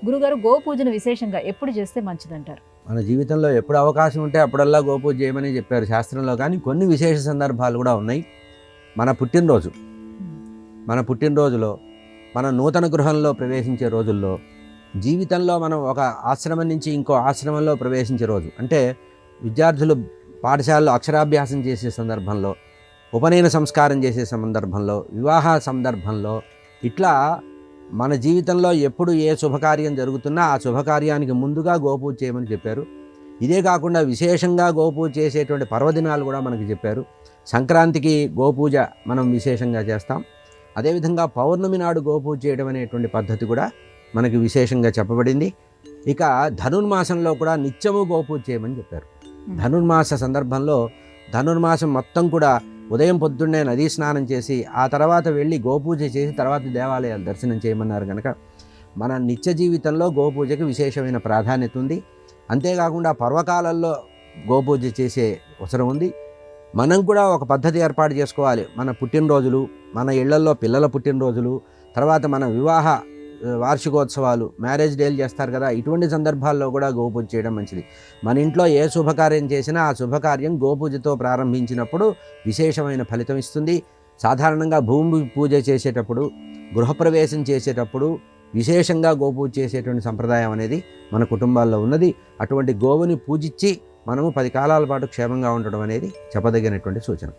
గురుగారు గోపూజను విశేషంగా ఎప్పుడు చేస్తే మంచిదంటారు? మన జీవితంలో ఎప్పుడు అవకాశం ఉంటే అప్పుడల్లా గోపూజ చేయమని చెప్పారు శాస్త్రంలో. కానీ కొన్ని విశేష సందర్భాలు కూడా ఉన్నాయి. మన పుట్టినరోజులో మన నూతన గృహంలో ప్రవేశించే రోజుల్లో, జీవితంలో మనం ఒక ఆశ్రమం నుంచి ఇంకో ఆశ్రమంలో ప్రవేశించే రోజు, అంటే విద్యార్థులు పాఠశాలలో అక్షరాభ్యాసం చేసే సందర్భంలో, ఉపనయన సంస్కారం చేసే సందర్భంలో, వివాహ సందర్భంలో, ఇట్లా మన జీవితంలో ఎప్పుడు ఏ శుభకార్యం జరుగుతున్నా ఆ శుభకార్యానికి ముందుగా గోపూజ చేయమని చెప్పారు. ఇదే కాకుండా విశేషంగా గోపూజ చేసేటువంటి పర్వదినాలు కూడా మనకి చెప్పారు. సంక్రాంతికి గోపూజ మనం విశేషంగా చేస్తాం. అదేవిధంగా పౌర్ణమి నాడు గోపూజ చేయడం అనేటువంటి పద్ధతి కూడా మనకి విశేషంగా చెప్పబడింది. ఇక ధనుర్మాసంలో కూడా నిత్యము గోపూజ చేయమని చెప్పారు. ధనుర్మాస సందర్భంలో ధనుర్మాసం మొత్తం కూడా ఉదయం పొద్దున్నే నదీ స్నానం చేసి ఆ తర్వాత వెళ్ళి గోపూజ చేసి తర్వాత దేవాలయాలు దర్శనం చేయమన్నారు కనుక మన నిత్య జీవితంలో గోపూజకి విశేషమైన ప్రాధాన్యత ఉంది. అంతేకాకుండా పర్వకాలంలో గోపూజ చేసే అవసరం ఉంది. మనం కూడా ఒక పద్ధతి ఏర్పాటు చేసుకోవాలి. మన పుట్టినరోజులు, మన ఇళ్లల్లో పిల్లల పుట్టినరోజులు, తర్వాత మన వివాహ వార్షికోత్సవాలు, మ్యారేజ్ డేలు చేస్తారు కదా, ఇటువంటి సందర్భాల్లో కూడా గోపూజ చేయడం మంచిది. మన ఇంట్లో ఏ శుభకార్యం చేసినా ఆ శుభకార్యం గోపూజతో ప్రారంభించినప్పుడు విశేషమైన ఫలితం ఇస్తుంది. సాధారణంగా భూమి పూజ చేసేటప్పుడు, గృహప్రవేశం చేసేటప్పుడు విశేషంగా గోపూజ చేసేటువంటి సంప్రదాయం అనేది మన కుటుంబాల్లో ఉన్నది. అటువంటి గోవుని పూజించి మనము 10 కాలాల పాటు క్షేమంగా ఉండడం అనేది చెప్పదగినటువంటి సూచన.